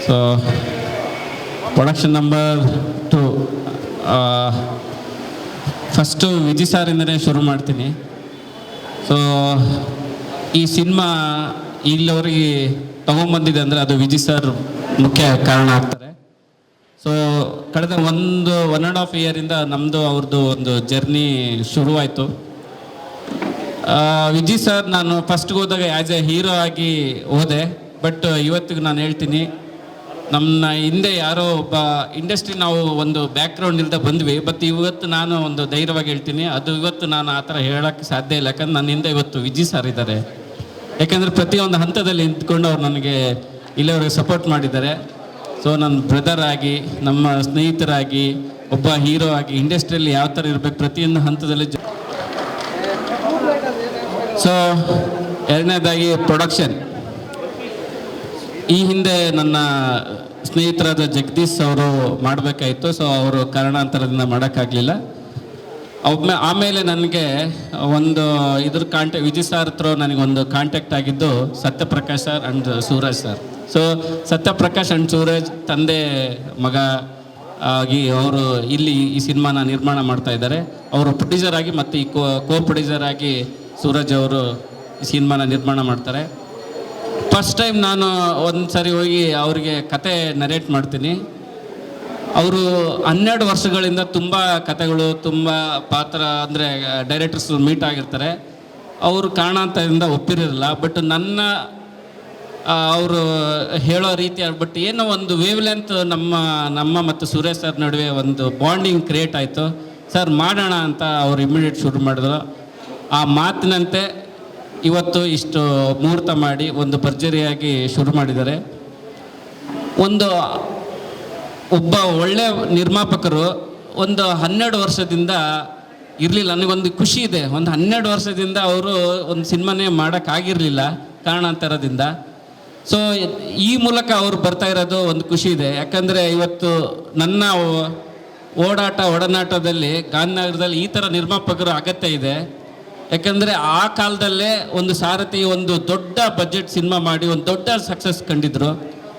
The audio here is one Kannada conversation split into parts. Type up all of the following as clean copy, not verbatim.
So production number 2 first Vijay ಸಾರಿಂದನೇ ಶುರು ಮಾಡ್ತೀನಿ. ಸೊ ಈ ಸಿನಿಮಾ ಇಲ್ಲಿವರೆಗೆ ತೊಗೊಂಬಂದಿದೆ ಅಂದರೆ ಅದು ವಿಜಯ್ ಸರ್ ಮುಖ್ಯ ಕಾರಣ ಆಗ್ತಾರೆ. ಸೊ ಕಳೆದ 1.5 ಇಯರಿಂದ ನಮ್ಮದು ಅವ್ರದ್ದು ಒಂದು ಜರ್ನಿ ಶುರುವಾಯಿತು. ವಿಜಯ್ ಸರ್ ನಾನು ಫಸ್ಟ್ಗೆ ಹೋದಾಗ ಆ್ಯಸ್ ಎ ಹೀರೋ ಆಗಿ ಹೋದೆ. ಬಟ್ ಇವತ್ತಿಗೆ ನಾನು ಹೇಳ್ತೀನಿ, ನಮ್ಮ ಹಿಂದೆ ಯಾರೋ ಒಬ್ಬ ಇಂಡಸ್ಟ್ರಿ ನಾವು ಒಂದು ಬ್ಯಾಕ್ಗ್ರೌಂಡ್ ಇಲ್ಲದೆ ಬಂದ್ವಿ. ಬಟ್ ಇವತ್ತು ನಾನು ಒಂದು ಧೈರ್ಯವಾಗಿ ಹೇಳ್ತೀನಿ, ಅದು ಇವತ್ತು ನಾನು ಆ ಥರ ಹೇಳೋಕ್ಕೆ ಸಾಧ್ಯ ಇಲ್ಲ. ಯಾಕಂದ್ರೆ ನನ್ನ ಹಿಂದೆ ಇವತ್ತು ವಿಜಯ್ ಸರ್ ಇದ್ದಾರೆ. ಯಾಕಂದರೆ ಪ್ರತಿಯೊಂದು ಹಂತದಲ್ಲಿ ನಿಂತ್ಕೊಂಡು ಅವ್ರು ನನಗೆ ಇಲ್ಲಿವರೆಗೆ ಸಪೋರ್ಟ್ ಮಾಡಿದ್ದಾರೆ. ಸೊ ನನ್ನ ಬ್ರದರ್ ಆಗಿ, ನಮ್ಮ ಸ್ನೇಹಿತರಾಗಿ, ಒಬ್ಬ ಹೀರೋ ಆಗಿ ಇಂಡಸ್ಟ್ರಿಯಲ್ಲಿ ಯಾವ ಥರ ಇರಬೇಕು ಪ್ರತಿಯೊಂದು ಹಂತದಲ್ಲಿ. ಸೊ ಎರಡನೇದಾಗಿ ಪ್ರೊಡಕ್ಷನ್. ಈ ಹಿಂದೆ ನನ್ನ ಸ್ನೇಹಿತರಾದ ಜಗದೀಶ್ ಅವರು ಮಾಡಬೇಕಾಯಿತು. ಸೊ ಅವರು ಕಾರಣಾಂತರದಿಂದ ಮಾಡೋಕ್ಕಾಗಲಿಲ್ಲ. ಆಮೇಲೆ ನನಗೆ ಒಂದು ವಿಜಯ್ ಸರ್ ಹತ್ರ ನನಗೊಂದು ಕಾಂಟ್ಯಾಕ್ಟ್ ಆಗಿದ್ದು Satyaprakash sir and Suraj sir. So Satyaprakash and Suraj ತಂದೆ ಮಗ ಆಗಿ ಅವರು ಇಲ್ಲಿ ಈ ಸಿನಿಮಾನ ನಿರ್ಮಾಣ ಮಾಡ್ತಾ ಇದ್ದಾರೆ. ಅವರು ಪ್ರೊಡ್ಯೂಸರ್ ಆಗಿ ಮತ್ತು ಈ ಕೋ ಪ್ರೊಡ್ಯೂಸರ್ ಆಗಿ ಸೂರಜ್ ಅವರು ಈ ಸಿನಿಮಾನ ನಿರ್ಮಾಣ ಮಾಡ್ತಾರೆ. ಫಸ್ಟ್ ಟೈಮ್ ನಾನು ಒಂದು ಸಾರಿ ಹೋಗಿ ಅವರಿಗೆ ಕತೆ ನರೇಟ್ ಮಾಡ್ತೀನಿ. ಅವರು 12 ವರ್ಷಗಳಿಂದ ತುಂಬ ಕತೆಗಳು, ತುಂಬ ಪಾತ್ರ ಅಂದರೆ ಡೈರೆಕ್ಟರ್ಸ್ ಮೀಟ್ ಆಗಿರ್ತಾರೆ. ಅವರು ಕಾರಣಾಂತರದಿಂದ ಒಪ್ಪಿರಲಿಲ್ಲ. ಬಟ್ ನನ್ನ ಅವರು ಹೇಳೋ ರೀತಿ ಬಟ್ ಏನೋ ಒಂದು ವೇವ್ ಲೆಂತ್ ನಮ್ಮ ಮತ್ತು ಸುರೇಶ್ ಸರ್ ನಡುವೆ ಒಂದು ಬಾಂಡಿಂಗ್ ಕ್ರಿಯೇಟ್ ಆಯಿತು. ಸರ್ ಮಾಡೋಣ ಅಂತ ಅವ್ರು ಇಮಿಡಿಯೇಟ್ ಶುರು ಮಾಡಿದ್ರು. ಆ ಮಾತಿನಂತೆ ಇವತ್ತು ಇಷ್ಟು ಮುಹೂರ್ತ ಮಾಡಿ ಒಂದು ಭರ್ಜರಿಯಾಗಿ ಶುರು ಮಾಡಿದ್ದಾರೆ. ಒಬ್ಬ ಒಳ್ಳೆಯ ನಿರ್ಮಾಪಕರು ಒಂದು 12 ವರ್ಷದಿಂದ ಇರಲಿಲ್ಲ. ನನಗೊಂದು ಖುಷಿ ಇದೆ, ಒಂದು 12 ವರ್ಷದಿಂದ ಅವರು ಒಂದು ಸಿನಿಮಾನೇ ಮಾಡೋಕ್ಕಾಗಿರಲಿಲ್ಲ ಕಾರಣಾಂತರದಿಂದ. ಸೊ ಈ ಮೂಲಕ ಅವರು ಬರ್ತಾ ಇರೋದು ಒಂದು ಖುಷಿ ಇದೆ. ಯಾಕಂದರೆ ಇವತ್ತು ನನ್ನ ಒಡನಾಟದಲ್ಲಿ ಗಾಂಧಿನಗರದಲ್ಲಿ ಈ ಥರ ನಿರ್ಮಾಪಕರು ಅಗತ್ಯ ಇದೆ. ಯಾಕಂದರೆ ಆ ಕಾಲದಲ್ಲೇ ಒಂದು ಸಾರಥಿ ಒಂದು ದೊಡ್ಡ ಬಜೆಟ್ ಸಿನಿಮಾ ಮಾಡಿ ಒಂದು ದೊಡ್ಡ ಸಕ್ಸಸ್ ಕಂಡಿದ್ರು.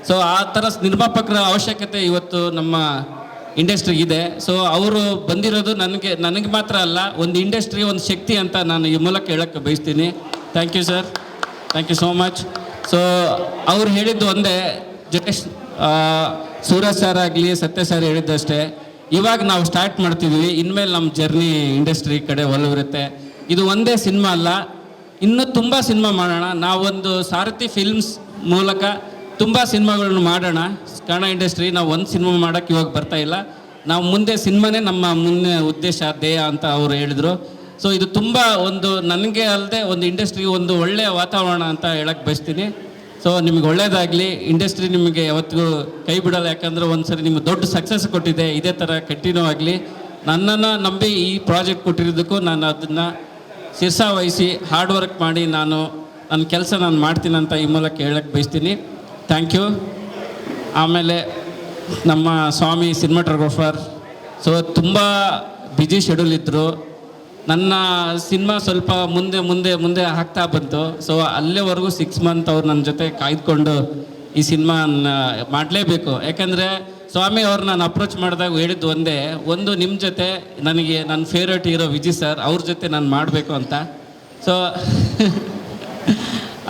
ಸೊ ಆ ಥರ ನಿರ್ಮಾಪಕರ ಅವಶ್ಯಕತೆ ಇವತ್ತು ನಮ್ಮ ಇಂಡಸ್ಟ್ರಿಗೆ ಇದೆ. ಸೊ ಅವರು ಬಂದಿರೋದು ನನಗೆ ಮಾತ್ರ ಅಲ್ಲ, ಒಂದು ಇಂಡಸ್ಟ್ರಿ ಒಂದು ಶಕ್ತಿ ಅಂತ ನಾನು ಈ ಮೂಲಕ ಹೇಳೋಕ್ಕೆ ಬಯಸ್ತೀನಿ. Thank you sir, thank you so much. So ಅವ್ರು ಹೇಳಿದ್ದು ಒಂದೇ, ಜೊತೆಗೆ ಸೂರಜ್ ಸರ್ ಆಗಲಿ ಸತ್ಯ ಸರ್ ಹೇಳಿದ್ದಷ್ಟೇ, ಇವಾಗ ನಾವು ಸ್ಟಾರ್ಟ್ ಮಾಡ್ತಿದ್ವಿ, ಇನ್ಮೇಲೆ ನಮ್ಮ ಜರ್ನಿ ಇಂಡಸ್ಟ್ರಿ ಕಡೆ ಒಲವಿರುತ್ತೆ. ಇದು ಒಂದೇ ಸಿನಿಮಾ ಅಲ್ಲ, ಇನ್ನೂ ತುಂಬ ಸಿನಿಮಾ ಮಾಡೋಣ. ನಾವೊಂದು ಸಾರಥಿ ಫಿಲ್ಮ್ಸ್ ಮೂಲಕ ತುಂಬ ಸಿನಿಮಾಗಳನ್ನು ಮಾಡೋಣ. ಕನ್ನಡ ಇಂಡಸ್ಟ್ರಿ ನಾವು ಒಂದು ಸಿನಿಮಾ ಮಾಡೋಕ್ಕೆ ಇವಾಗ ಬರ್ತಾ ಇಲ್ಲ, ನಾವು ಮುಂದೆ ಸಿನಿಮಾನೇ ನಮ್ಮ ಮುಂದೆ ಉದ್ದೇಶ ಧ್ಯೇಯ ಅಂತ ಅವರು ಹೇಳಿದರು. ಸೊ ಇದು ತುಂಬ ಒಂದು ನನಗೆ ಅಲ್ಲದೆ ಒಂದು ಇಂಡಸ್ಟ್ರಿಗೆ ಒಂದು ಒಳ್ಳೆಯ ವಾತಾವರಣ ಅಂತ ಹೇಳಕ್ಕೆ ಬಯಸ್ತೀನಿ. ಸೊ ನಿಮಗೆ ಒಳ್ಳೆಯದಾಗಲಿ, ಇಂಡಸ್ಟ್ರಿ ನಿಮಗೆ ಯಾವತ್ತಿಗೂ ಕೈ ಬಿಡೋಲ್ಲ. ಯಾಕಂದರೆ ಒಂದು ಸರಿ ನಿಮಗೆ ದೊಡ್ಡ ಸಕ್ಸಸ್ ಕೊಟ್ಟಿದೆ, ಇದೇ ಥರ ಕಂಟಿನ್ಯೂ ಆಗಲಿ. ನನ್ನನ್ನು ನಂಬಿ ಈ ಪ್ರಾಜೆಕ್ಟ್ ಕೊಟ್ಟಿರೋದಕ್ಕೂ ನಾನು ಅದನ್ನು ಶಿರ್ಸಾವಹಿಸಿ ಹಾರ್ಡ್ ವರ್ಕ್ ಮಾಡಿ ನನ್ನ ಕೆಲಸ ನಾನು ಮಾಡ್ತೀನಿ ಅಂತ ಈ ಮೂಲಕ ಹೇಳಕ್ಕೆ ಬಯಸ್ತೀನಿ. Thank you. ಆಮೇಲೆ ನಮ್ಮ ಸ್ವಾಮಿ ಸಿನಿಮಾಟೋಗ್ರಾಫರ್, ಸೊ ತುಂಬ ಬ್ಯುಸಿ ಶೆಡ್ಯೂಲ್ ಇದ್ದರು. ನನ್ನ ಸಿನಿಮಾ ಸ್ವಲ್ಪ ಮುಂದೆ ಆಗ್ತಾ ಬಂತು. ಸೊ ಅಲ್ಲಿವರೆಗೂ 6 ಮಂತ್ ಅವ್ರು ನನ್ನ ಜೊತೆ ಕಾಯ್ದುಕೊಂಡು ಈ ಸಿನಿಮಾ ಮಾಡಲೇಬೇಕು. ಯಾಕಂದರೆ ಸ್ವಾಮಿ ಅವ್ರು ನಾನು ಅಪ್ರೋಚ್ ಮಾಡಿದಾಗ ಹೇಳಿದ್ದು ಒಂದು ನಿಮ್ಮ ಜೊತೆ ನನಗೆ ನನ್ನ ಫೇವ್ರೇಟ್ ಹೀರೋ ವಿಜಯ್ ಸರ್, ಅವ್ರ ಜೊತೆ ನಾನು ಮಾಡಬೇಕು ಅಂತ. ಸೊ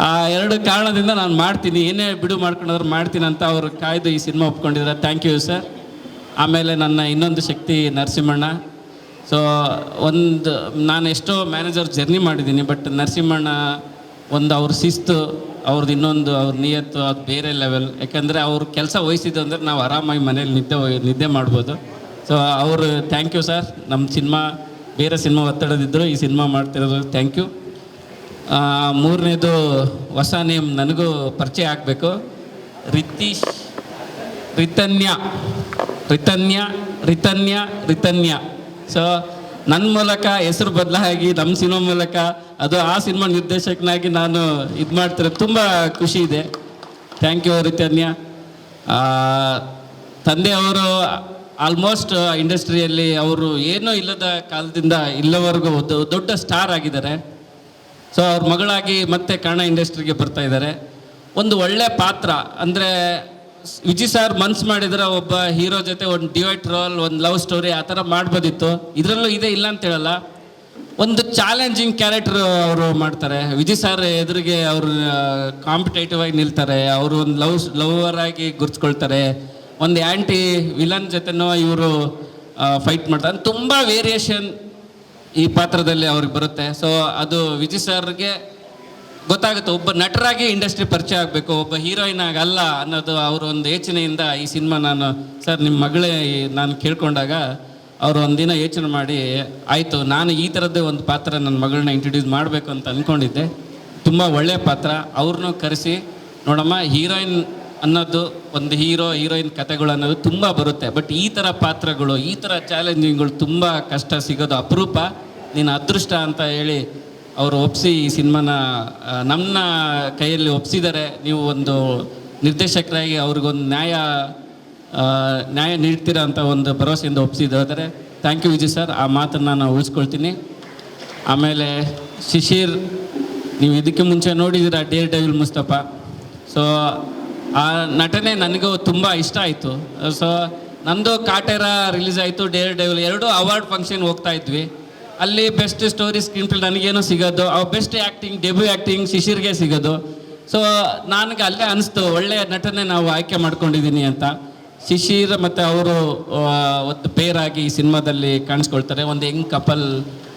ಆ 2 ಕಾರಣದಿಂದ ನಾನು ಮಾಡ್ತೀನಿ, ಏನೇ ಬಿಡು ಮಾಡ್ಕೊಂಡ್ರೆ ಮಾಡ್ತೀನಿ ಅಂತ ಅವರು ಕಾಯ್ದು ಈ ಸಿನಿಮಾ ಒಪ್ಕೊಂಡಿದ್ದಾರೆ. Thank you sir. ಆಮೇಲೆ ನನ್ನ ಇನ್ನೊಂದು ಶಕ್ತಿ ನರಸಿಂಹಣ್ಣ. ಸೊ ನಾನು ಎಷ್ಟೋ ಮ್ಯಾನೇಜರ್ ಜರ್ನಿ ಮಾಡಿದ್ದೀನಿ, ಬಟ್ ನರಸಿಂಹಣ್ಣ ಅವ್ರ ಶಿಸ್ತು, ಅವ್ರದ್ದು ಇನ್ನೊಂದು ಅವ್ರ ನಿಯತ್ತು, ಅದು ಬೇರೆ ಲೆವೆಲ್. ಯಾಕಂದರೆ ಅವ್ರ ಕೆಲಸ ವಹಿಸಿದ್ದು ಅಂದರೆ ನಾವು ಆರಾಮಾಗಿ ಮನೇಲಿ ನಿದ್ದೆ ಮಾಡ್ಬೋದು. ಸೊ ಅವರು ಥ್ಯಾಂಕ್ ಯು ಸರ್. ನಮ್ಮ ಬೇರೆ ಸಿನಿಮಾ ಒತ್ತಡದಿದ್ದರು, ಈ ಸಿನಿಮಾ ಮಾಡ್ತಿರೋದು ಥ್ಯಾಂಕ್ ಯು. 3ನೇದು ಹೊಸ ನೇಮ್ ನನಗೂ ಪರಿಚಯ ಆಗಬೇಕು, ರಿತನ್ಯ. ಸೊ ನನ್ನ ಮೂಲಕ ಹೆಸರು ಬದಲಾಗಿ ನಮ್ಮ ಸಿನಿಮಾ ಮೂಲಕ ಅದು ಆ ಸಿನಿಮಾ ನಿರ್ದೇಶಕನಾಗಿ ನಾನು ಇದು ಮಾಡ್ತಿರೋದು ತುಂಬ ಖುಷಿ ಇದೆ. Thank you Ritanya. ತಂದೆಯವರು ಆಲ್ಮೋಸ್ಟ್ ಇಂಡಸ್ಟ್ರಿಯಲ್ಲಿ ಅವರು ಏನೂ ಇಲ್ಲದ ಕಾಲದಿಂದ ಇಲ್ಲವರೆಗೂ ದೊಡ್ಡ ಸ್ಟಾರ್ ಆಗಿದ್ದಾರೆ. ಸೊ ಅವ್ರ ಮಗಳಾಗಿ ಮತ್ತೆ ಕನ್ನಡ ಇಂಡಸ್ಟ್ರಿಗೆ ಬರ್ತಾ ಇದ್ದಾರೆ. ಒಂದು ಒಳ್ಳೆ ಪಾತ್ರ ಅಂದರೆ ವಿಜಯ್ ಸರ್ ಮನ್ಸು ಮಾಡಿದ್ರೆ ಒಬ್ಬ ಹೀರೋ ಜೊತೆ ಒಂದು ಡಿವೈಟ್ ರೋಲ್, ಒಂದು ಲವ್ ಸ್ಟೋರಿ ಆ ಥರ ಮಾಡ್ಬೋದಿತ್ತು. ಇದರಲ್ಲೂ ಇದೆ, ಇಲ್ಲ ಅಂತ ಹೇಳಲ್ಲ. ಒಂದು ಚಾಲೆಂಜಿಂಗ್ ಕ್ಯಾರೆಕ್ಟರ್ ಅವರು ಮಾಡ್ತಾರೆ. ವಿಜಯ್ ಸರ್ ಎದುರಿಗೆ ಅವರು ಕಾಂಪಿಟೇಟಿವ್ ಆಗಿ ನಿಲ್ತಾರೆ, ಅವರು ಒಂದು ಲವರ್ ಆಗಿ ಗುರ್ಸ್ಕೊಳ್ತಾರೆ. ಒಂದು ಆ್ಯಂಟಿ ವಿಲನ್ ಜೊತೆನೂ ಇವರು ಫೈಟ್ ಮಾಡ್ತಾರೆ. ತುಂಬ ವೇರಿಯೇಷನ್ ಈ ಪಾತ್ರದಲ್ಲಿ ಅವ್ರಿಗೆ ಬರುತ್ತೆ. ಸೊ ಅದು ವಿಜಯ್ ಸರ್ಗೆ ಗೊತ್ತಾಗುತ್ತೆ, ಒಬ್ಬ ನಟರಾಗಿ ಇಂಡಸ್ಟ್ರಿ ಪರಿಚಯ ಆಗಬೇಕು, ಒಬ್ಬ ಹೀರೋಯಿನ್ ಆಗಲ್ಲ ಅನ್ನೋದು ಅವರ ಒಂದು ಯೋಚನೆಯಿಂದ ಈ ಸಿನಿಮಾ ನಾನು ಸರ್ ನಿಮ್ಮ ಮಗಳೇ ನಾನು ಕೇಳ್ಕೊಂಡಾಗ ಅವರು ಒಂದಿನ ಯೋಚನೆ ಮಾಡಿ ಆಯಿತು, ನಾನು ಈ ಥರದ್ದೇ ಒಂದು ಪಾತ್ರ ನನ್ನ ಮಗಳನ್ನ ಇಂಟ್ರೊಡ್ಯೂಸ್ ಮಾಡಬೇಕು ಅಂತ ಅಂದ್ಕೊಂಡಿದ್ದೆ. ತುಂಬ ಒಳ್ಳೆಯ ಪಾತ್ರ. ಅವ್ರನ್ನೂ ಕರೆಸಿ ನೋಡಮ್ಮ, ಹೀರೋಯಿನ್ ಅನ್ನೋದು ಒಂದು ಹೀರೋಯಿನ್ ಕಥೆಗಳು ಅನ್ನೋದು ತುಂಬ ಬರುತ್ತೆ. ಬಟ್ ಈ ಥರ ಪಾತ್ರಗಳು, ಈ ಥರ ಚಾಲೆಂಜಿಂಗ್ಗಳು ತುಂಬ ಕಷ್ಟ ಸಿಗೋದು ಅಪರೂಪ. ನೀನು ಅದೃಷ್ಟ ಅಂತ ಹೇಳಿ ಅವರು ಒಪ್ಪಿಸಿ ಈ ಸಿನಿಮಾನ ನಮ್ಮ ಕೈಯಲ್ಲಿ ಒಪ್ಪಿಸಿದ್ದಾರೆ. ನೀವು ಒಂದು ನಿರ್ದೇಶಕರಾಗಿ ಅವ್ರಿಗೊಂದು ನ್ಯಾಯ ನೀಡ್ತೀರಾ ಅಂತ ಒಂದು ಭರವಸೆಯಿಂದ ಒಪ್ಪಿಸಿದ್ದಾರೆ. Thank you Vijay sir. ಆ ಮಾತನ್ನು ನಾನು ಉಳಿಸ್ಕೊಳ್ತೀನಿ. ಆಮೇಲೆ ಶಿಶಿರ್, ನೀವು ಇದಕ್ಕೆ ಮುಂಚೆ ನೋಡಿದ್ದೀರಾ ಡೇರ್ ಡೆವಿಲ್ ಮುಸ್ತಫಾ. ಸೊ ಆ ನಟನೆ ನನಗೂ ತುಂಬ ಇಷ್ಟ ಆಯಿತು. ಸೊ ನಂದು ಕಾಟೇರ ರಿಲೀಸ್ ಆಯಿತು, ಡೇರ್ ಡೆವಿಲ್ ಎರಡೂ ಅವಾರ್ಡ್ ಫಂಕ್ಷನ್ ಹೋಗ್ತಾ ಇದ್ವಿ. ಅಲ್ಲಿ ಬೆಸ್ಟ್ ಸ್ಟೋರಿ ಸ್ಕ್ರೀನ್ ಪ್ಲೇ ನನಗೇನೋ ಸಿಗೋದು, ಬೆಸ್ಟ್ ಆ್ಯಕ್ಟಿಂಗ್ ಡೆಬ್ಯೂ ಆ್ಯಕ್ಟಿಂಗ್ ಶಿಶಿರ್ಗೆ ಸಿಗೋದು. ಸೊ ನನಗೆ ಅಲ್ಲೇ ಅನಿಸ್ತು, ಒಳ್ಳೆಯ ನಟನೆ ನಾವು ಆಯ್ಕೆ ಮಾಡ್ಕೊಂಡಿದ್ದೀನಿ ಅಂತ. ಶಿಶಿರ್ ಮತ್ತು ಅವರು ಒಂದು ಪೇರ್ ಆಗಿ ಈ ಸಿನಿಮಾದಲ್ಲಿ ಕಾಣಿಸ್ಕೊಳ್ತಾರೆ. ಒಂದು ಯಂಗ್ ಕಪಲ್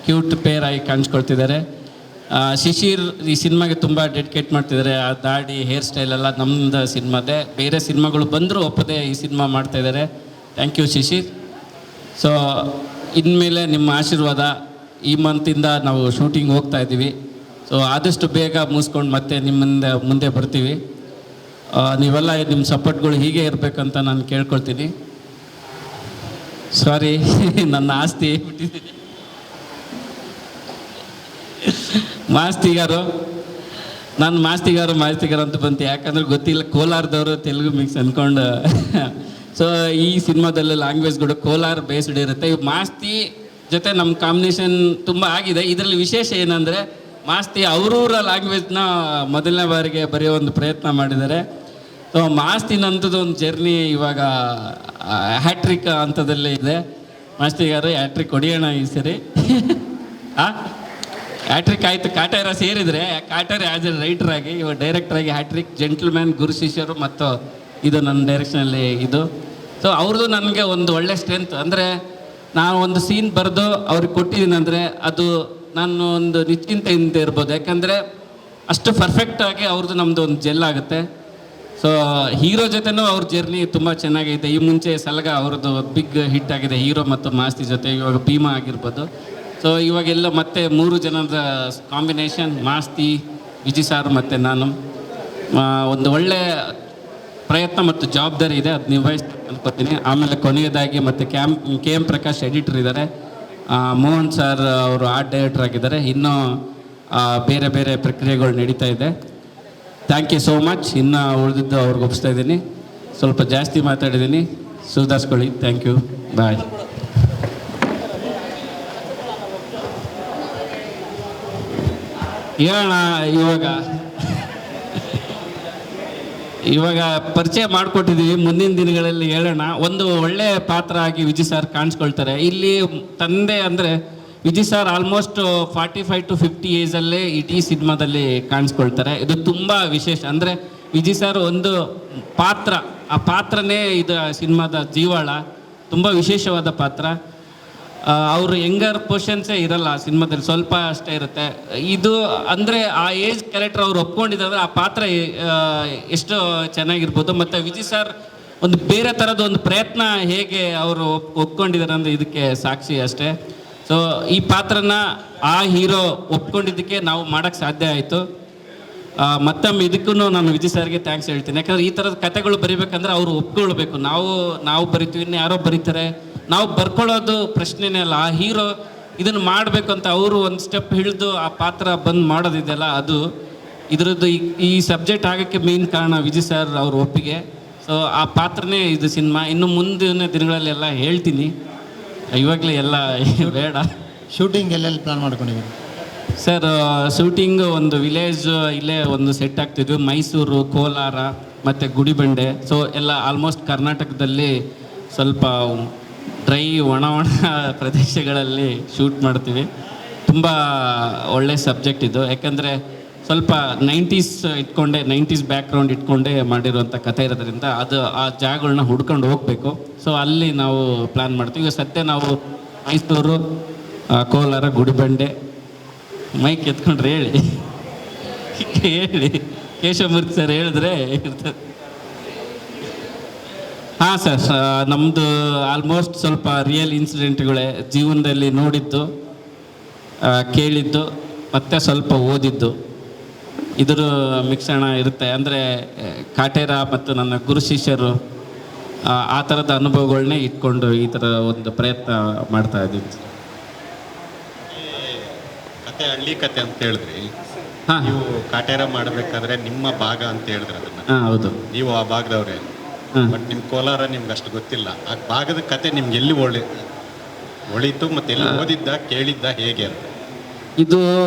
ಕ್ಯೂಟ್ ಪೇರ್ ಆಗಿ ಕಾಣಿಸ್ಕೊಳ್ತಿದ್ದಾರೆ. ಶಿಶಿರ್ ಈ ಸಿನಿಮಾಗೆ ತುಂಬ ಡೆಡಿಕೇಟ್ ಮಾಡ್ತಿದ್ದಾರೆ. ಆ ದಾಡಿ ಹೇರ್ ಸ್ಟೈಲ್ ಎಲ್ಲ ನಮ್ಮದು ಸಿನಿಮಾದೇ, ಬೇರೆ ಸಿನಿಮಾಗಳು ಬಂದರೂ ಒಪ್ಪದೆ ಈ ಸಿನಿಮಾ ಮಾಡ್ತಾಯಿದ್ದಾರೆ. Thank you Shishir. ಸೊ ಇನ್ಮೇಲೆ ನಿಮ್ಮ ಆಶೀರ್ವಾದ. ಈ ಮಂತಿಂದ ನಾವು ಶೂಟಿಂಗ್ ಹೋಗ್ತಾ ಇದ್ದೀವಿ. ಸೊ ಆದಷ್ಟು ಬೇಗ ಮುಗಿಸ್ಕೊಂಡು ಮತ್ತೆ ನಿಮ್ಮಿಂದ ಮುಂದೆ ಬರ್ತೀವಿ. ನೀವೆಲ್ಲ ನಿಮ್ಮ ಸಪೋರ್ಟ್ಗಳು ಹೀಗೆ ಇರಬೇಕಂತ ನಾನು ಕೇಳ್ಕೊಳ್ತೀನಿ. ಸಾರಿ, ನನ್ನ ಆಸ್ತಿ ಬಿಟ್ಟಿದ್ದೀನಿ. ಮಾಸ್ತಿಗಾರು ಅಂತ ಬಂತು, ಯಾಕಂದ್ರೆ ಗೊತ್ತಿಲ್ಲ, ಕೋಲಾರದವರು ತೆಲುಗು ಮಿಕ್ಸ್ ಅಂದ್ಕೊಂಡು. ಸೊ ಈ ಸಿನಿಮಾದಲ್ಲಿ ಲ್ಯಾಂಗ್ವೇಜ್ಗಳು ಕೋಲಾರ ಬೇಸ್ಡ್ ಇರುತ್ತೆ. ಮಾಸ್ತಿ ಜೊತೆ ನಮ್ಮ ಕಾಂಬಿನೇಷನ್ ತುಂಬ ಆಗಿದೆ. ಇದರಲ್ಲಿ ವಿಶೇಷ ಏನಂದರೆ ಮಾಸ್ತಿ ಅವರೂರ ಲ್ಯಾಂಗ್ವೇಜ್ನ ಮೊದಲನೇ ಬಾರಿಗೆ ಬರೆಯೋ ಒಂದು ಪ್ರಯತ್ನ ಮಾಡಿದ್ದಾರೆ. ಸೊ ಮಾಸ್ತಿನಂಥದ್ದು ಒಂದು ಜರ್ನಿ ಇವಾಗ ಹ್ಯಾಟ್ರಿಕ್ ಹಂತದಲ್ಲೇ ಇದೆ. ಮಾಸ್ತಿಗಾರು ಹ್ಯಾಟ್ರಿಕ್ ಹೊಡಿಯೋಣ ಈ ಸರಿ. ಹ್ಯಾಟ್ರಿಕ್ ಆಯಿತು, ಕಾಟೇರ ಸೇರಿದರೆ ಕಾಟೇರ ಆ್ಯಸ್ ಎ ರೈಟರ್ ಆಗಿ, ಇವಾಗ ಡೈರೆಕ್ಟರ್ ಆಗಿ ಹ್ಯಾಟ್ರಿಕ್, ಜೆಂಟಲ್ಮ್ಯಾನ್, ಗುರು ಶಿಷ್ಯರು ಮತ್ತು ಇದು ನನ್ನ ಡೈರೆಕ್ಷನಲ್ಲಿ ಇದು. ಸೊ ಅವ್ರದ್ದು ನನಗೆ ಒಂದು ಒಳ್ಳೆ ಸ್ಟ್ರೆಂತ್. ಅಂದರೆ ನಾನು ಒಂದು ಸೀನ್ ಬರೆದು ಅವ್ರಿಗೆ ಕೊಟ್ಟಿದ್ದೀನಿ ಅಂದರೆ ಅದು ನಾನು ಒಂದು ನಿಶ್ಚಿಂತೆಯಿಂದ ಇರ್ಬೋದು, ಯಾಕಂದರೆ ಅಷ್ಟು ಪರ್ಫೆಕ್ಟಾಗಿ ಅವ್ರದ್ದು ನಮ್ಮದು ಒಂದು ಜೆಲ್ ಆಗುತ್ತೆ. ಸೊ ಹೀರೋ ಜೊತೆನೂ ಅವ್ರ ಜರ್ನಿ ತುಂಬ ಚೆನ್ನಾಗಿದೆ. ಈ ಮುಂಚೆ ಸಲಗ ಅವ್ರದ್ದು ಬಿಗ್ ಹಿಟ್ ಆಗಿದೆ ಹೀರೋ ಮತ್ತು ಮಾಸ್ತಿ ಜೊತೆ. ಇವಾಗ ಭೀಮಾ ಆಗಿರ್ಬೋದು. ಸೊ ಇವಾಗೆಲ್ಲ ಮತ್ತೆ 3 ಜನದ ಕಾಂಬಿನೇಷನ್, ಮಾಸ್ತಿ, ವಿಜಯ್ ಸಾರ್ ಮತ್ತು ನಾನು. ಒಂದು ಒಳ್ಳೆ ಪ್ರಯತ್ನ ಮತ್ತು ಜವಾಬ್ದಾರಿ ಇದೆ, ಅದು ನಿಭಾಯಿಸ್ತೀನಿ ಅನ್ಕೋತೀನಿ. ಆಮೇಲೆ ಕೊನೆಯದಾಗಿ ಮತ್ತು ಕೆ ಎಂ ಪ್ರಕಾಶ್ ಎಡಿಟರ್ ಇದ್ದಾರೆ, ಮೋಹನ್ ಸರ್ ಅವರು ಆರ್ಟ್ ಡೈರೆಕ್ಟರ್ ಆಗಿದ್ದಾರೆ. ಇನ್ನೂ ಬೇರೆ ಬೇರೆ ಪ್ರಕ್ರಿಯೆಗಳು ನಡೀತಾ ಇದೆ. Thank you so much. ಇನ್ನೂ ಉಳಿದಿದ್ದು ಅವ್ರಿಗೆ ಒಪ್ಪಿಸ್ತಾ ಇದ್ದೀನಿ. ಸ್ವಲ್ಪ ಜಾಸ್ತಿ ಮಾತಾಡಿದ್ದೀನಿ, ಸುಧಾರಿಸ್ಕೊಳ್ಳಿ. ಥ್ಯಾಂಕ್ ಯು, ಬಾಯ್. ಹೇಳೋಣ, ಇವಾಗ ಪರಿಚಯ ಮಾಡಿಕೊಟ್ಟಿದ್ದೀವಿ, ಮುಂದಿನ ದಿನಗಳಲ್ಲಿ ಹೇಳೋಣ. ಒಂದು ಒಳ್ಳೆಯ ಪಾತ್ರ ಆಗಿ ವಿಜಯ್ ಸರ್ ಕಾಣಿಸ್ಕೊಳ್ತಾರೆ ಇಲ್ಲಿ. ತಂದೆ ಅಂದರೆ ವಿಜಯ್ ಸರ್ ಆಲ್ಮೋಸ್ಟ್ 45 to 50 ಏಜಲ್ಲೇ ಇಡೀ ಸಿನಿಮಾದಲ್ಲಿ ಕಾಣಿಸ್ಕೊಳ್ತಾರೆ. ಇದು ತುಂಬ ವಿಶೇಷ. ಅಂದರೆ ವಿಜಯ್ ಸರ್ ಒಂದು ಪಾತ್ರ, ಆ ಪಾತ್ರನೇ ಇದು ಸಿನಿಮಾದ ಜೀವಾಳ. ತುಂಬ ವಿಶೇಷವಾದ ಪಾತ್ರ. ಅವರು ಯಂಗರ್ ಪೋರ್ಷನ್ಸೇ ಇರಲ್ಲ ಸಿನಿಮಾದಲ್ಲಿ, ಸ್ವಲ್ಪ ಅಷ್ಟೇ ಇರುತ್ತೆ. ಇದು ಅಂದರೆ ಆ ಏಜ್ ಕ್ಯಾರೆಕ್ಟರ್ ಅವ್ರು ಒಪ್ಕೊಂಡಿದ್ದಾರೆ, ಆ ಪಾತ್ರ ಎಷ್ಟು ಚೆನ್ನಾಗಿರ್ಬೋದು. ಮತ್ತು ವಿಜಯ್ ಸರ್ ಒಂದು ಬೇರೆ ಥರದ ಒಂದು ಪ್ರಯತ್ನ ಹೇಗೆ ಅವರು ಒಪ್ಕೊಂಡಿದ್ದಾರೆ ಅಂದರೆ ಇದಕ್ಕೆ ಸಾಕ್ಷಿ ಅಷ್ಟೇ. ಸೊ ಈ ಪಾತ್ರನ ಆ ಹೀರೋ ಒಪ್ಕೊಂಡಿದ್ದಕ್ಕೆ ನಾವು ಮಾಡೋಕ್ಕೆ ಸಾಧ್ಯ ಆಯಿತು. ಮತ್ತೊಮ್ಮೆ ಇದಕ್ಕೂ ನಾನು ವಿಜಯ್ ಸರ್ಗೆ ಥ್ಯಾಂಕ್ಸ್ ಹೇಳ್ತೀನಿ. ಯಾಕಂದರೆ ಈ ಥರದ ಕಥೆಗಳು ಬರಿಬೇಕಂದ್ರೆ ಅವರು ಒಪ್ಕೊಳ್ಬೇಕು. ನಾವು ಬರಿತೀವಿ, ಇನ್ನು ಯಾರೋ ಬರೀತಾರೆ, ನಾವು ಬರ್ಕೊಳ್ಳೋದು ಪ್ರಶ್ನೆನೇ ಅಲ್ಲ. ಆ ಹೀರೋ ಇದನ್ನು ಮಾಡಬೇಕು ಅಂತ ಅವರು ಒಂದು ಸ್ಟೆಪ್ ಹಿಡಿದು ಆ ಪಾತ್ರ ಬಂದು ಮಾಡೋದಿದೆಯಲ್ಲ, ಅದು ಇದರದ್ದು ಈ ಸಬ್ಜೆಕ್ಟ್ ಆಗೋಕ್ಕೆ ಮೇನ್ ಕಾರಣ ವಿಜಯ್ ಸರ್ ಅವ್ರ ಒಪ್ಪಿಗೆ. ಸೊ ಆ ಪಾತ್ರನೇ ಇದು ಸಿನಿಮಾ. ಇನ್ನು ಮುಂದಿನ ದಿನಗಳಲ್ಲೆಲ್ಲ ಹೇಳ್ತೀನಿ, ಇವಾಗಲೇ ಎಲ್ಲ ಬೇಡ. ಶೂಟಿಂಗ್ ಎಲ್ಲೆಲ್ಲಿ ಪ್ಲಾನ್ ಮಾಡ್ಕೊಂಡಿದ್ದೀವಿ ಸರ್? ಶೂಟಿಂಗ್ ಒಂದು ವಿಲೇಜ್ ಇಲ್ಲೇ ಒಂದು ಸೆಟ್ ಆಗ್ತಿದ್ವಿ, ಮೈಸೂರು, ಕೋಲಾರ, ಮತ್ತು ಗುಡಿಬಂಡೆ. ಸೊ ಎಲ್ಲ ಆಲ್ಮೋಸ್ಟ್ ಕರ್ನಾಟಕದಲ್ಲಿ ಸ್ವಲ್ಪ ಡ್ರೈ ಒಣ ಪ್ರದೇಶಗಳಲ್ಲಿ ಶೂಟ್ ಮಾಡ್ತೀವಿ. ತುಂಬ ಒಳ್ಳೆ ಸಬ್ಜೆಕ್ಟ್ ಇದು, ಯಾಕಂದರೆ ಸ್ವಲ್ಪ 90s ಬ್ಯಾಕ್ಗ್ರೌಂಡ್ ಇಟ್ಕೊಂಡೇ ಮಾಡಿರುವಂಥ ಕಥೆ ಇರೋದ್ರಿಂದ ಅದು ಆ ಜಾಗಗಳನ್ನ ಹುಡ್ಕೊಂಡು ಹೋಗಬೇಕು. ಸೊ ಅಲ್ಲಿ ನಾವು ಪ್ಲ್ಯಾನ್ ಮಾಡ್ತೀವಿ. ಈಗ ಸದ್ಯ ನಾವು ಮೈಸೂರು, ಕೋಲಾರ, ಗುಡಿಬಂಡೆ. ಮೈಕ್ ಎತ್ಕೊಂಡ್ರೆ ಹೇಳಿ ಕೇಶವಮೂರ್ತಿ ಸರ್ ಹೇಳಿದ್ರೆ ಇರ್ತದೆ. ಹಾಂ ಸರ್, ನಮ್ಮದು ಆಲ್ಮೋಸ್ಟ್ ಸ್ವಲ್ಪ ರಿಯಲ್ ಇನ್ಸಿಡೆಂಟ್ಗಳೇ, ಜೀವನದಲ್ಲಿ ನೋಡಿದ್ದು, ಕೇಳಿದ್ದು, ಮತ್ತು ಸ್ವಲ್ಪ ಓದಿದ್ದು, ಇದರ ಮಿಶ್ರಣ ಇರುತ್ತೆ. ಅಂದರೆ ಕಾಟೇರ ಮತ್ತು ನನ್ನ ಗುರು ಶಿಷ್ಯರು ಆ ಥರದ ಅನುಭವಗಳನ್ನೇ ಇಟ್ಕೊಂಡು ಈ ಥರ ಒಂದು ಪ್ರಯತ್ನ ಮಾಡ್ತಾ ಇದ್ದೀವಿ. ಕತೆ ಹಳ್ಳಿ ಕತೆ ಅಂತ ಹೇಳಿದ್ರಿ. ಹಾಂ, ನೀವು ಕಾಟೇರ ಮಾಡಬೇಕಾದ್ರೆ ನಿಮ್ಮ ಭಾಗ ಅಂತ ಹೇಳಿದ್ರೆ ಅದನ್ನ, ಹಾಂ ಹೌದು. ನೀವು ಆ ಭಾಗದವ್ರೆ. ಬಟ್ ನಿಮ್ಮ ಕೋಲಾರ ನಿಮ್ಗೆ ಅಷ್ಟು ಗೊತ್ತಿಲ್ಲ. ಆ ಭಾಗದ ಕತೆ ನಿಮ್ಗೆ ಎಲ್ಲಿ ಒಳಿತು ಮತ್ತೆ ಎಲ್ಲಿ ಓದಿದ್ದ ಕೇಳಿದ್ದ ಹೇಗೆ ಅಂತ? ಇದು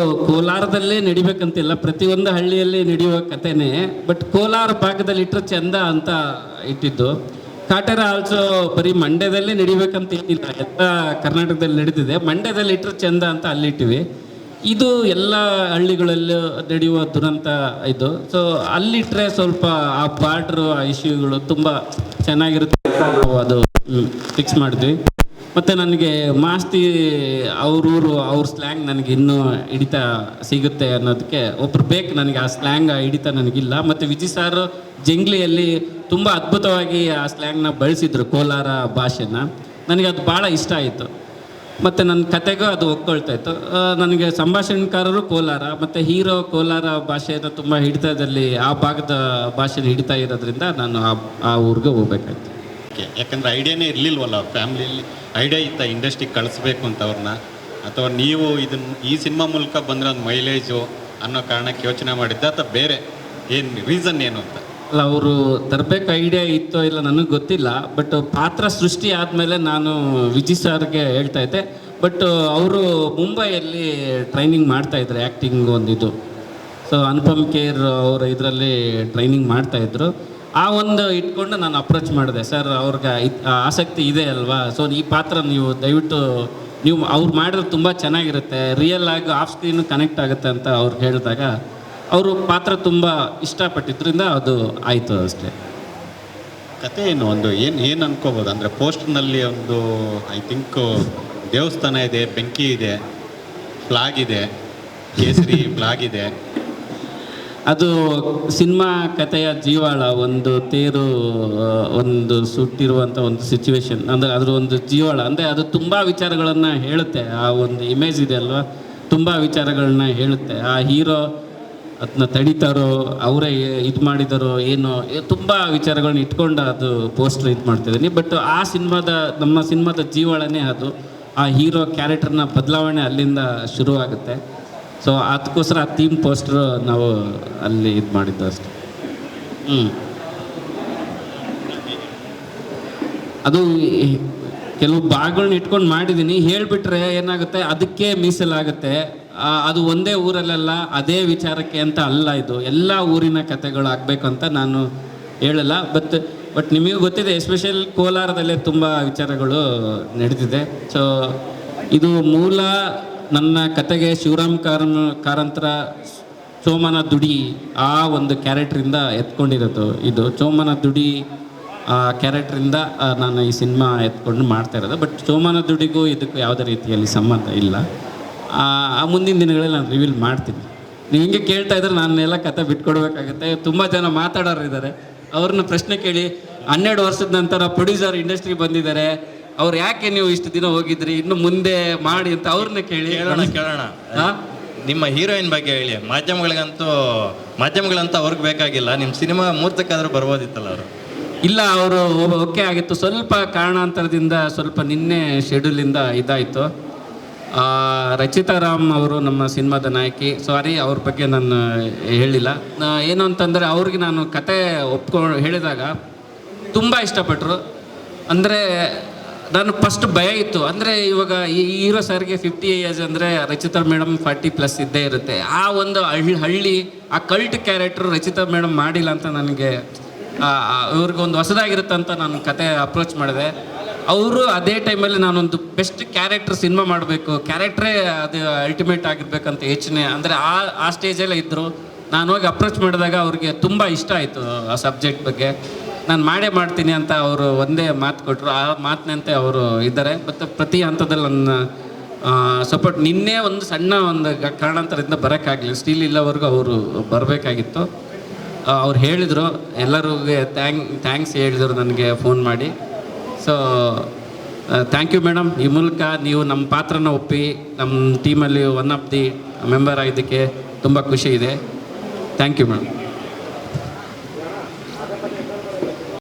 ಕೋಲಾರದಲ್ಲೇ ನಡಿಬೇಕಂತಿಲ್ಲ, ಪ್ರತಿಯೊಂದು ಹಳ್ಳಿಯಲ್ಲಿ ನಡೆಯುವ ಕಥೆನೇ. ಬಟ್ ಕೋಲಾರ ಭಾಗದಲ್ಲಿ ಇಟ್ಟರೆ ಚಂದ ಅಂತ ಇಟ್ಟಿದ್ದು. ಕಾಟೇರ ಆಲ್ಸೋ ಬರೀ ಮಂಡ್ಯದಲ್ಲೇ ನಡಿಬೇಕಂತ ಏನಿಲ್ಲ, ಎಲ್ಲ ಕರ್ನಾಟಕದಲ್ಲಿ ನಡೀತಿದೆ. ಮಂಡ್ಯದಲ್ಲಿ ಇಟ್ಟರೆ ಚಂದ ಅಂತ ಅಲ್ಲಿಟ್ಟಿವಿ. ಇದು ಎಲ್ಲ ಹಳ್ಳಿಗಳಲ್ಲೂ ನಡೆಯುವ ದುರಂತ ಇದು. ಸೊ ಅಲ್ಲಿಟ್ಟರೆ ಸ್ವಲ್ಪ ಆ ಬಾರ್ಡ್ರು, ಆ ಇಶ್ಯೂಗಳು ತುಂಬ ಚೆನ್ನಾಗಿರುತ್ತೆ ಅಂತ ನಾವು ಅದು ಫಿಕ್ಸ್ ಮಾಡಿದ್ವಿ. ಮತ್ತು ನನಗೆ ಮಾಸ್ತಿ ಅವ್ರೂರು, ಅವ್ರ ಸ್ಲ್ಯಾಂಗ್ ನನಗೆ ಇನ್ನೂ ಹಿಡಿತ ಸಿಗುತ್ತೆ ಅನ್ನೋದಕ್ಕೆ ಒಬ್ರು ಬೇಕು ನನಗೆ. ಆ ಸ್ಲ್ಯಾಂಗ್ ಹಿಡಿತ ನನಗಿಲ್ಲ. ಮತ್ತು ವಿಜಯ್ ಸಾರು ಜಂಗ್ಲಿಯಲ್ಲಿ ತುಂಬ ಅದ್ಭುತವಾಗಿ ಆ ಸ್ಲ್ಯಾಂಗ್ನ ಬಳಸಿದ್ರು, ಕೋಲಾರ ಭಾಷೆನ. ನನಗೆ ಅದು ಭಾಳ ಇಷ್ಟ ಆಯಿತು. ಮತ್ತು ನನ್ನ ಕತೆಗೂ ಅದು ಒಪ್ಕೊಳ್ತಾ ಇತ್ತು. ನನಗೆ ಸಂಭಾಷಣೆಕಾರರು ಕೋಲಾರ ಮತ್ತು ಹೀರೋ ಕೋಲಾರ ಭಾಷೆಯನ್ನು ತುಂಬ ಹಿಡಿತದಲ್ಲಿ, ಆ ಭಾಗದ ಭಾಷೆನ ಹಿಡಿತಾ ಇರೋದ್ರಿಂದ ನಾನು ಆ ಊರಿಗೆ ಹೋಗ್ಬೇಕಾಯ್ತು. ಯಾಕಂದ್ರೆ ಐಡಿಯಾನೇ ಇರಲಿಲ್ವಲ್ಲ ಅವ್ರ ಫ್ಯಾಮಿಲಿಯಲ್ಲಿ. ಐಡಿಯಾ ಇತ್ತ ಇಂಡಸ್ಟ್ರಿಗೆ ಕಳಿಸ್ಬೇಕು ಅಂತ ಅವ್ರನ್ನ, ಅಥವಾ ನೀವು ಈ ಸಿನಿಮಾ ಮೂಲಕ ಬಂದರೆ ಒಂದು ಮೈಲೇಜು ಅನ್ನೋ ಕಾರಣಕ್ಕೆ ಯೋಚನೆ ಮಾಡಿದ್ದ, ಅಥವಾ ಬೇರೆ ಏನು ರೀಸನ್ ಏನು ಅಂತ? ಅಲ್ಲ, ಅವರು ತರಬೇಕು ಐಡಿಯಾ ಇತ್ತೋ ಇಲ್ಲ ನನಗೆ ಗೊತ್ತಿಲ್ಲ. ಬಟ್ ಪಾತ್ರ ಸೃಷ್ಟಿ ಆದಮೇಲೆ ನಾನು ವಿಜಯ್ ಸರ್ಗೆ ಹೇಳ್ತಾ ಇದ್ದೆ. ಬಟ್ ಅವರು ಮುಂಬೈಯಲ್ಲಿ ಟ್ರೈನಿಂಗ್ ಮಾಡ್ತಾಯಿದ್ರು, ಆ್ಯಕ್ಟಿಂಗ್ ಒಂದಿದು. ಸೊ ಅನುಪಮ್ ಖೇರ್ ಅವರು ಇದರಲ್ಲಿ ಟ್ರೈನಿಂಗ್ ಮಾಡ್ತಾಯಿದ್ರು. ಆ ಒಂದು ಇಟ್ಕೊಂಡು ನಾನು ಅಪ್ರೋಚ್ ಮಾಡಿದೆ. ಸರ್, ಅವ್ರಿಗೆ ಆಸಕ್ತಿ ಇದೆ ಅಲ್ವಾ, ಸೊ ಈ ಪಾತ್ರ ನೀವು ದಯವಿಟ್ಟು ಅವ್ರು ಮಾಡಿದ್ರೆ ತುಂಬ ಚೆನ್ನಾಗಿರುತ್ತೆ, ರಿಯಲ್ ಆಗಿ ಆಫ್ ಸ್ಕ್ರೀನ್ ಕನೆಕ್ಟ್ ಆಗುತ್ತೆ ಅಂತ ಅವ್ರಿಗೆ ಹೇಳಿದಾಗ ಅವರು ಪಾತ್ರ ತುಂಬ ಇಷ್ಟಪಟ್ಟಿದ್ದರಿಂದ ಅದು ಆಯಿತು ಅಷ್ಟೇ. ಕತೆ ಏನು ಒಂದು ಏನು ಅನ್ಕೋಬೋದು ಅಂದರೆ, ಪೋಸ್ಟರ್ನಲ್ಲಿ ಒಂದು ಐ ಥಿಂಕ್ ದೇವಸ್ಥಾನ ಇದೆ, ಬೆಂಕಿ ಇದೆ, ಫ್ಲಾಗ್ ಇದೆ, ಕೇಸರಿ ಫ್ಲಾಗ್ ಇದೆ. ಅದು ಸಿನಿಮಾ ಕಥೆಯ ಜೀವಾಳ. ಒಂದು ತೇರು, ಒಂದು ಸುಟ್ಟಿರುವಂಥ ಒಂದು ಸಿಚುವೇಶನ್, ಅಂದರೆ ಅದ್ರ ಒಂದು ಜೀವಾಳ. ಅಂದರೆ ಅದು ತುಂಬ ವಿಚಾರಗಳನ್ನು ಹೇಳುತ್ತೆ. ಆ ಒಂದು ಇಮೇಜ್ ಇದೆ ಅಲ್ವಾ, ತುಂಬ ವಿಚಾರಗಳನ್ನ ಹೇಳುತ್ತೆ. ಆ ಹೀರೋ ಅದನ್ನ ತಡೀತಾರೋ, ಅವರೇ ಇದು ಮಾಡಿದಾರೋ ಏನೋ, ತುಂಬ ವಿಚಾರಗಳನ್ನ ಇಟ್ಕೊಂಡು ಅದು ಪೋಸ್ಟರ್ ಇದು ಮಾಡ್ತಿದ್ದೀನಿ. ಬಟ್ ಆ ನಮ್ಮ ಸಿನಿಮಾದ ಜೀವಾಳನೇ ಅದು. ಆ ಹೀರೋ ಕ್ಯಾರೆಕ್ಟರ್ನ ಬದಲಾವಣೆ ಅಲ್ಲಿಂದ ಶುರುವಾಗುತ್ತೆ. ಸೊ ಅದಕ್ಕೋಸ್ಕರ ಆ ಥೀಮ್ ಪೋಸ್ಟ್ರು ನಾವು ಅಲ್ಲಿ ಇದು ಮಾಡಿದ್ದು ಅಷ್ಟೆ. ಅದು ಕೆಲವು ಭಾಗಗಳನ್ನ ಇಟ್ಕೊಂಡು ಮಾಡಿದ್ದೀನಿ. ಹೇಳಿಬಿಟ್ರೆ ಏನಾಗುತ್ತೆ, ಅದಕ್ಕೆ ಮೀಸಲಾಗುತ್ತೆ. ಅದು ಒಂದೇ ಊರಲ್ಲೆಲ್ಲ ಅದೇ ವಿಚಾರಕ್ಕೆ ಅಂತ ಅಲ್ಲ, ಇದು ಎಲ್ಲ ಊರಿನ ಕಥೆಗಳು ಆಗಬೇಕು ಅಂತ ನಾನು ಹೇಳಲ್ಲ. ಬಟ್ ನಿಮಗೂ ಗೊತ್ತಿದೆ, ಎಸ್ಪೆಷಲ್ ಕೋಲಾರದಲ್ಲೇ ತುಂಬ ವಿಚಾರಗಳು ನಡೆದಿದೆ. ಸೊ ಇದು ಮೂಲ ನನ್ನ ಕತೆಗೆ ಶಿವರಾಮ್ ಕಾರಂತರ ಚೋಮನ ದುಡಿ ಆ ಒಂದು ಕ್ಯಾರೆಕ್ಟ್ರಿಂದ ಎತ್ಕೊಂಡಿರೋದು. ಇದು ಚೋಮನ ದುಡಿ ಆ ಕ್ಯಾರೆಕ್ಟ್ರಿಂದ ನಾನು ಈ ಸಿನಿಮಾ ಎತ್ಕೊಂಡು ಮಾಡ್ತಾ ಇರೋದು. ಬಟ್ ಚೋಮನ ದುಡಿಗೂ ಇದಕ್ಕೂ ಯಾವುದೇ ರೀತಿಯಲ್ಲಿ ಸಂಬಂಧ ಇಲ್ಲ. ಆ ಮುಂದಿನ ದಿನಗಳಲ್ಲಿ ನಾನು ರಿವೀಲ್ ಮಾಡ್ತೀನಿ. ನೀವು ಹಿಂಗೆ ಕೇಳ್ತಾ ಇದ್ರೆ ನಾನೆಲ್ಲ ಕತೆ ಬಿಟ್ಕೊಡ್ಬೇಕಾಗತ್ತೆ. ತುಂಬ ಜನ ಮಾತಾಡೋರು ಇದ್ದಾರೆ, ಅವ್ರನ್ನ ಪ್ರಶ್ನೆ ಕೇಳಿ. 12 ವರ್ಷದ ನಂತರ ಪ್ರೊಡ್ಯೂಸರ್ ಇಂಡಸ್ಟ್ರಿ ಬಂದಿದ್ದಾರೆ, ಅವ್ರು ಯಾಕೆ ನೀವು ಇಷ್ಟು ದಿನ ಹೋಗಿದ್ರಿ, ಇನ್ನು ಮುಂದೆ ಮಾಡಿ ಅಂತ ಅವ್ರನ್ನ ಕೇಳೋಣ. ನಿಮ್ಮ ಹೀರೋಯಿನ್ ಬಗ್ಗೆ ಹೇಳಿ. ಮಾಧ್ಯಮಗಳಂತೂ ಅವ್ರಿಗೆ ಬೇಕಾಗಿಲ್ಲ, ನಿಮ್ಮ ಸಿನಿಮಾ ಮುಹೂರ್ತಕ್ಕಾದ್ರೂ ಬರ್ಬೋದಿತ್ತಲ್ಲ ಅವರು. ಇಲ್ಲ, ಅವರು ಓಕೆ ಆಗಿತ್ತು. ಸ್ವಲ್ಪ ಕಾರಣಾಂತರದಿಂದ ಸ್ವಲ್ಪ ನಿನ್ನೆ ಶೆಡ್ಯೂಲಿಂದ ಇದಾಯಿತು. ರಚಿತಾ ರಾಮ್ ಅವರು ನಮ್ಮ ಸಿನಿಮಾದ ನಾಯಕಿ, ಸಾರಿ ಅವ್ರ ಬಗ್ಗೆ ನಾನು ಹೇಳಿಲ್ಲ. ಏನು ಅಂತಂದರೆ ಅವ್ರಿಗೆ ನಾನು ಕತೆ ಹೇಳಿದಾಗ ತುಂಬ ಇಷ್ಟಪಟ್ಟರು. ಅಂದರೆ ನಾನು ಫಸ್ಟ್ ಭಯ ಇತ್ತು. ಅಂದರೆ ಇವಾಗ ಈ ಹೀರೋ ಸರ್ಗೆ 50 ಏಜ್ ಅಂದರೆ ರಚಿತಾ ಮೇಡಮ್ 40+ ಇದ್ದೇ ಇರುತ್ತೆ. ಆ ಒಂದು ಹಳ್ಳಿ ಆ ಕಲ್ಟ್ ಕ್ಯಾರೆಕ್ಟ್ರು ರಚಿತಾ ಮೇಡಮ್ ಮಾಡಿಲ್ಲ ಅಂತ ನನಗೆ ಇವ್ರಿಗೊಂದು ಹೊಸದಾಗಿರುತ್ತೆ ಅಂತ ನಾನು ಕತೆ ಅಪ್ರೋಚ್ ಮಾಡಿದೆ. ಅವರು ಅದೇ ಟೈಮಲ್ಲಿ ನಾನೊಂದು ಬೆಸ್ಟ್ ಕ್ಯಾರೆಕ್ಟರ್ ಸಿನಿಮಾ ಮಾಡಬೇಕು, ಕ್ಯಾರೆಕ್ಟ್ರೇ ಅದು ಅಲ್ಟಿಮೇಟ್ ಆಗಿರ್ಬೇಕಂತ ಯೋಚನೆ ಅಂದರೆ ಆ ಸ್ಟೇಜಲ್ಲೇ ಇದ್ದರು. ನಾನು ಹೋಗಿ ಅಪ್ರೋಚ್ ಮಾಡಿದಾಗ ಅವ್ರಿಗೆ ತುಂಬ ಇಷ್ಟ ಆಯಿತು ಆ ಸಬ್ಜೆಕ್ಟ್ ಬಗ್ಗೆ. ನಾನು ಮಾಡೇ ಮಾಡ್ತೀನಿ ಅಂತ ಅವರು ಒಂದೇ ಮಾತು ಕೊಟ್ಟರು. ಆ ಮಾತಿನಂತೆ ಅವರು ಇದ್ದಾರೆ. ಮತ್ತು ಪ್ರತಿ ಹಂತದಲ್ಲಿ ನನ್ನ ಸಪೋರ್ಟ್. ನಿನ್ನೆ ಒಂದು ಸಣ್ಣ ಒಂದು ಕಾರಣಾಂತರದಿಂದ ಬರೋಕ್ಕಾಗಲಿಲ್ಲ, ಸ್ಟಿಲ್ ಇಲ್ಲವರೆಗೂ ಅವರು ಬರಬೇಕಾಗಿತ್ತು. ಅವ್ರು ಹೇಳಿದರು, ಎಲ್ಲರಿಗೂ ಥ್ಯಾಂಕ್ಸ್ ಹೇಳಿದರು ನನಗೆ ಫೋನ್ ಮಾಡಿ. So thank you madam. ಈ ಮೂಲಕ ನೀವು ನಮ್ಮ ಪಾತ್ರನ ಒಪ್ಪಿ ನಮ್ಮ ಟೀಮಲ್ಲಿ ಒನ್ ಆಫ್ ದಿ ಮೆಂಬರ್ ಆಗಿದ್ದಕ್ಕೆ ತುಂಬ ಖುಷಿ ಇದೆ. Thank you madam.